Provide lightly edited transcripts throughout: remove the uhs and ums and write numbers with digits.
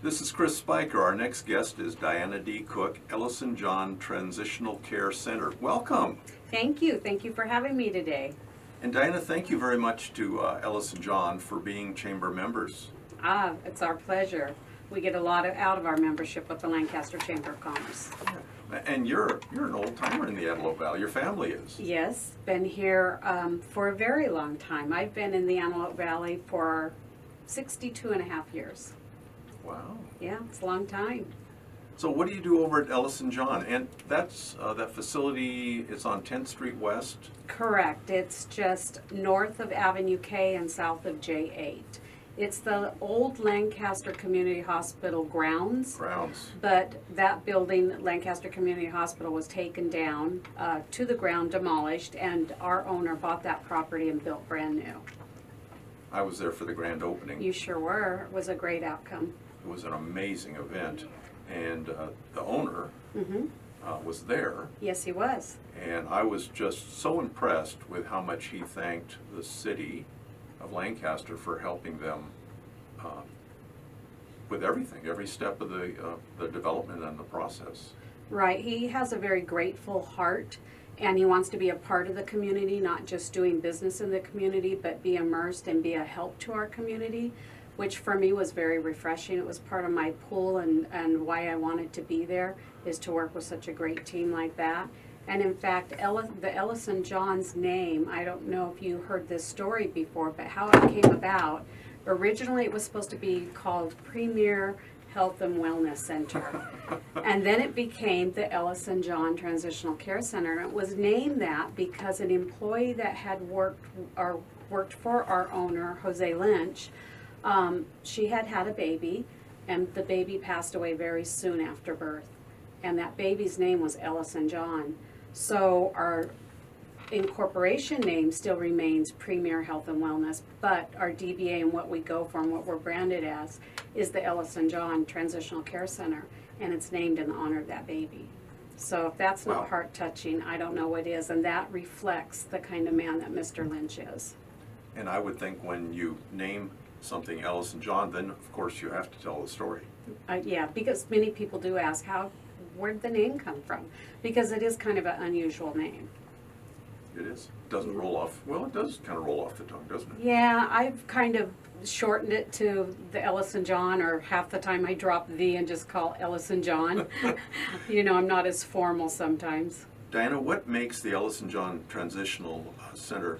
This is Chris Spiker. Our next guest is Diana D. Cook, Ellison John Transitional Care Center. Welcome. Thank you. Thank you for having me today. And Diana, thank you very much to Ellison John for being chamber members. It's our pleasure. We get a lot out of our membership with the Lancaster Chamber of Commerce. And you're an old timer in the Antelope Valley. Your family is. Yes, been here for a very long time. I've been in the Antelope Valley for 62 and a half years. Wow. Yeah, it's a long time. So what do you do over at Ellison John? And that's that facility, it's on 10th Street West. Correct. It's just north of Avenue K and south of J8. It's the old Lancaster Community Hospital grounds. But that building, Lancaster Community Hospital, was taken down to the ground, demolished, and our owner bought that property and built brand new. I was there for the grand opening. You sure were. It was a great outcome. It was an amazing event. And the owner was there. Yes, he was. And I was just so impressed with how much he thanked the city of Lancaster for helping them with everything, every step of the development and the process. Right. He has a very grateful heart, and he wants to be a part of the community, not just doing business in the community, but be immersed and be a help to our community, which for me was very refreshing. It was part of my pull and why I wanted to be there, is to work with such a great team like that. And in fact, the Ellison John's name, I don't know if you heard this story before, but how it came about, originally it was supposed to be called Premier Health and Wellness Center. And then it became the Ellison John Transitional Care Center. And it was named that because an employee that had worked for our owner, Jose Lynch, she had had a baby, and the baby passed away very soon after birth. And that baby's name was Ellison John. So our incorporation name still remains Premier Health and Wellness, but our DBA and what we go for and what we're branded as is the Ellison John Transitional Care Center, and it's named in honor of that baby. So if that's not heart-touching, I don't know what is, and that reflects the kind of man that Mr. Lynch is. And I would think when you name something Ellison John, then of course you have to tell the story. Yeah, because many people do ask, where'd the name come from? Because it is kind of an unusual name. It is. It doesn't roll off. Well, it does kind of roll off the tongue, doesn't it? Yeah, I've kind of shortened it to the Ellison John, or half the time I drop the and just call Ellison John. You know, I'm not as formal sometimes. Diana, what makes the Ellison John Transitional Center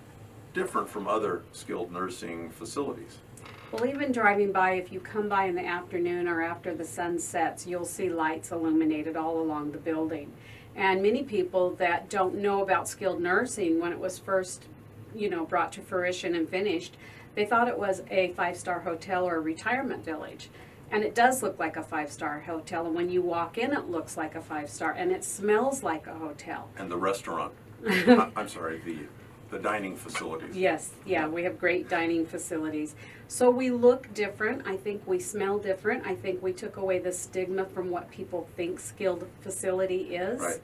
different from other skilled nursing facilities? Well, even driving by, if you come by in the afternoon or after the sun sets, you'll see lights illuminated all along the building. And many people that don't know about skilled nursing, when it was first, brought to fruition and finished, they thought it was a 5-star hotel or a retirement village. And it does look like a 5-star hotel. And when you walk in, it looks like a 5-star, and it smells like a hotel. And the restaurant, I'm sorry, the dining facilities. Yes, yeah, we have great dining facilities. So we look different. I think we smell different. I think we took away the stigma from what people think skilled facility is. Right.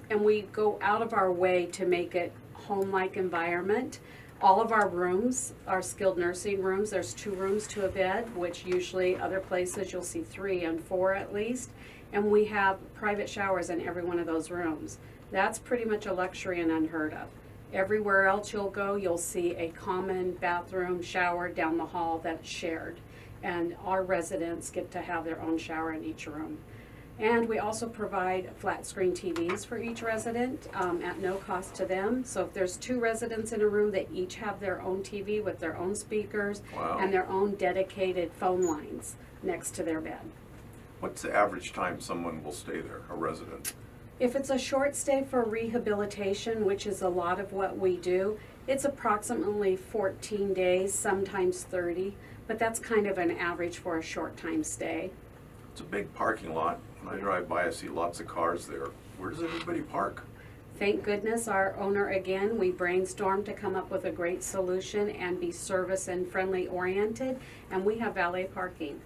And we go out of our way to make it home-like environment. All of our rooms are skilled nursing rooms. There's 2 rooms to a bed, which usually other places you'll see 3 and 4 at least. And we have private showers in every one of those rooms. That's pretty much a luxury and unheard of. Everywhere else you'll go, you'll see a common bathroom, shower down the hall that's shared. And our residents get to have their own shower in each room. And we also provide flat screen TVs for each resident at no cost to them. So if there's 2 residents in a room, they each have their own TV with their own speakers and their own dedicated phone lines next to their bed. What's the average time someone will stay there, a resident? If it's a short stay for rehabilitation, which is a lot of what we do, it's approximately 14 days, sometimes 30, but that's kind of an average for a short time stay. It's a big parking lot. When I drive by, I see lots of cars there. Where does everybody park? Thank goodness our owner, again, we brainstormed to come up with a great solution and be service and friendly oriented, and we have valet parking.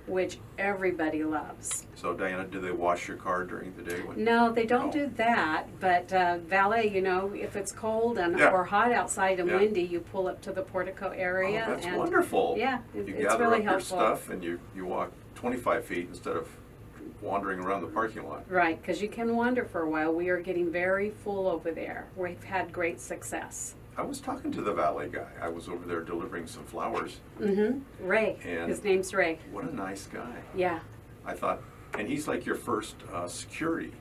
which everybody loves. So Diana, do they wash your car during the day? No, they don't No. do that, but valet, you know, if it's cold and Yeah. or hot outside and Yeah. windy, you pull up to the portico area. Oh, that's and wonderful. Yeah, You it's gather really up helpful. your stuff and you walk 25 feet instead of wandering around the parking lot. Right, because you can wander for a while. We are getting very full over there. We've had great success. I was talking to the valet guy. I was over there delivering some flowers. Ray, And- his name's Ray. What a nice guy. Yeah. I thought, and he's like your first security.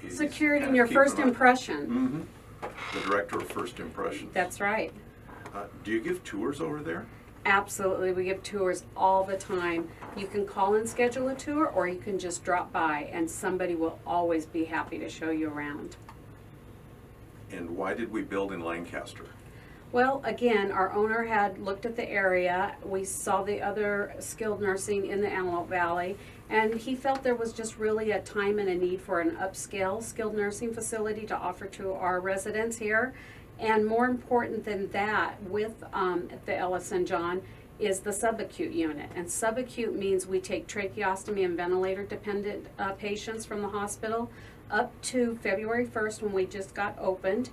He's Security kind and of your keeping first an eye- impression. The director of First Impressions. That's right. Do you give tours over there? Absolutely. We give tours all the time. You can call and schedule a tour, or you can just drop by and somebody will always be happy to show you around. And why did we build in Lancaster? Well, again, our owner had looked at the area. We saw the other skilled nursing in the Antelope Valley, and he felt there was just really a time and a need for an upscale skilled nursing facility to offer to our residents here. And more important than that, with the Ellison, John, is the subacute unit. And subacute means we take tracheostomy and ventilator dependent patients from the hospital up to February 1st when we just got opened.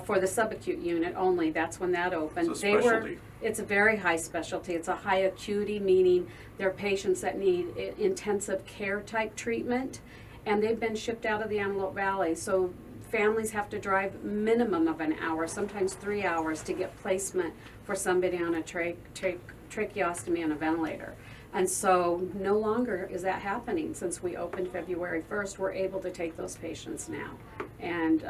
For the subacute unit only, that's when that opened. It's a specialty. It's a very high specialty. It's a high acuity, meaning they're patients that need intensive care type treatment, and they've been shipped out of the Antelope Valley. So families have to drive minimum of an hour, sometimes 3 hours, to get placement for somebody on a tracheostomy and a ventilator. And so no longer is that happening. Since we opened February 1st, we're able to take those patients now. And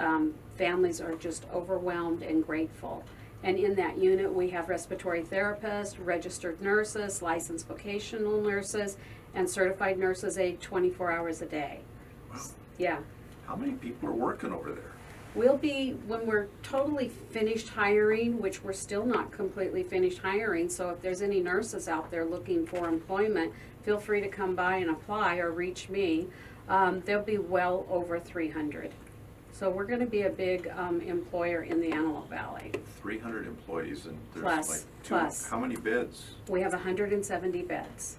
families are just overwhelmed and grateful. And in that unit, we have respiratory therapists, registered nurses, licensed vocational nurses, and certified nurses aid 24 hours a day. Wow. Yeah. How many people are working over there? We'll be, when we're totally finished hiring, which we're still not completely finished hiring, so if there's any nurses out there looking for employment, feel free to come by and apply or reach me. There'll be well over 300. So we're going to be a big employer in the Antelope Valley. 300 employees and there's Plus, like plus. How many beds? We have 170 beds.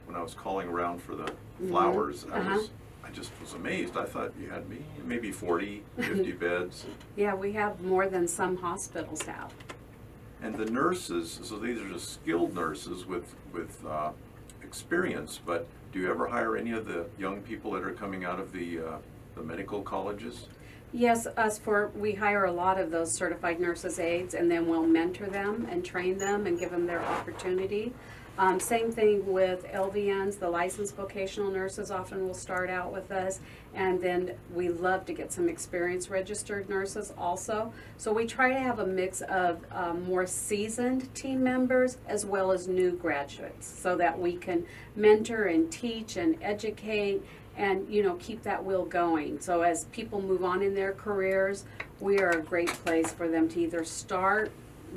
When I was calling around for the flowers, Uh-huh. I just was amazed. I thought you had maybe 40, 50 beds. Yeah, we have more than some hospitals have. And the nurses, so these are just skilled nurses with experience, but do you ever hire any of the young people that are coming out of the medical colleges? Yes, we hire a lot of those certified nurses aides, and then we'll mentor them and train them and give them their opportunity. Same thing with LVNs, the licensed vocational nurses often will start out with us, and then we love to get some experienced registered nurses also. So we try to have a mix of more seasoned team members as well as new graduates, so that we can mentor and teach and educate and, you know, keep that wheel going. So as people move on in their careers, we are a great place for them to either start,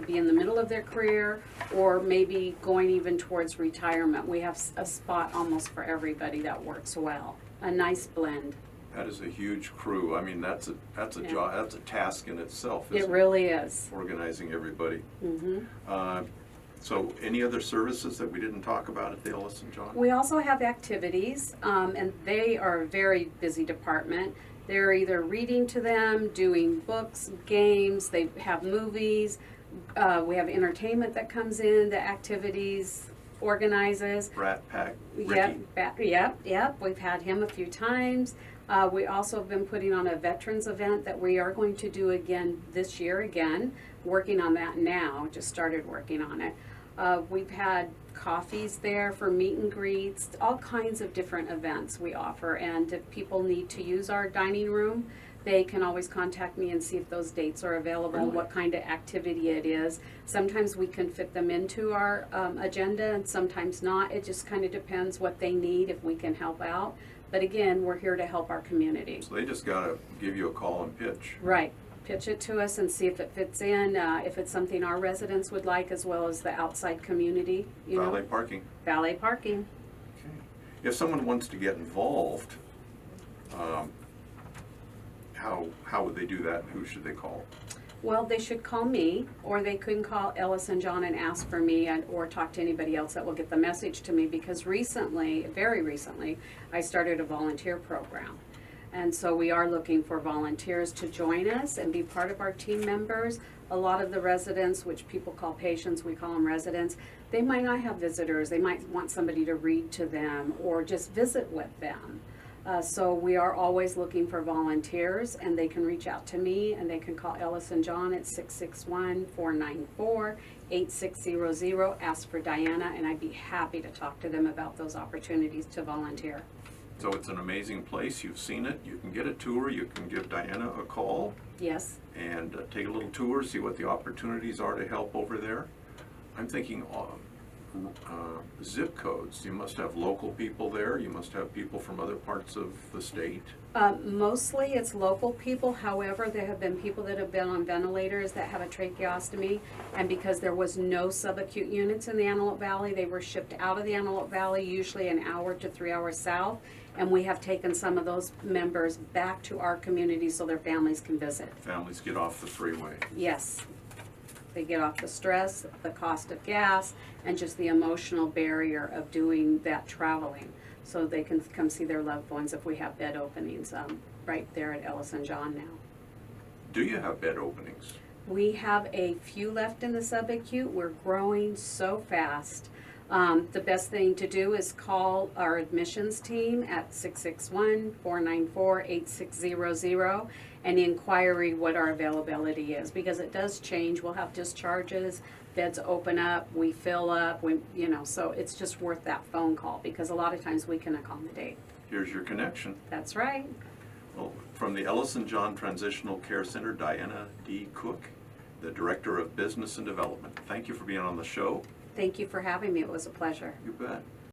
be in the middle of their career, or maybe going even towards retirement. We have a spot almost for everybody that works well. A nice blend. That is a huge crew. I mean, that's a Yeah. job, that's a task in itself, It isn't really is. organizing everybody. Mm-hmm. So any other services that we didn't talk about at the Ellison, John? We also have activities, and they are a very busy department. They're either reading to them, doing books, games, they have movies. We have entertainment that comes in, the activities organizes. Rat Pack, Ricky. Yep. We've had him a few times. We also have been putting on a veterans event that we are going to do again this year again. Working on that now, just started working on it. We've had coffees there for meet and greets, all kinds of different events we offer. And if people need to use our dining room, they can always contact me and see if those dates are available and Really? what kind of activity it is. Sometimes we can fit them into our agenda and sometimes not. It just kind of depends what they need, if we can help out. But again, we're here to help our community. So they just gotta give you a call and pitch. Right. Pitch it to us and see if it fits in, if it's something our residents would like, as well as the outside community, you Valet know. parking. Valet parking. Okay. If someone wants to get involved, how would they do that? Who should they call? Well, they should call me, or they can call Ellison John and ask for me, or talk to anybody else that will get the message to me, because recently, very recently, I started a volunteer program. And so we are looking for volunteers to join us and be part of our team members. A lot of the residents, which people call patients, we call them residents, they might not have visitors. They might want somebody to read to them or just visit with them. So we are always looking for volunteers, and they can reach out to me, and they can call Ellison John at 661-494-8600, ask for Diana, and I'd be happy to talk to them about those opportunities to volunteer. So it's an amazing place. You've seen it. You can get a tour. You can give Diana a call Yes. and take a little tour, see what the opportunities are to help over there. I'm thinking zip codes. You must have local people there. You must have people from other parts of the state. Mostly it's local people. However, there have been people that have been on ventilators that have a tracheostomy, and because there was no subacute units in the Antelope Valley, they were shipped out of the Antelope Valley, usually an hour to 3 hours south, and we have taken some of those members back to our community so their families can visit. Families get off the freeway. Yes. They get off the stress, the cost of gas, and just the emotional barrier of doing that traveling. So they can come see their loved ones if we have bed openings right there at Ellison John now. Do you have bed openings? We have a few left in the subacute. We're growing so fast. The best thing to do is call our admissions team at 661-494-8600 and inquiry what our availability is, because it does change. We'll have discharges, beds open up, we fill up, so it's just worth that phone call, because a lot of times we can accommodate. Here's your connection. That's right. Well, from the Ellison John Transitional Care Center, Diana D. Cook, the Director of Business and Development. Thank you for being on the show. Thank you for having me. It was a pleasure. You bet.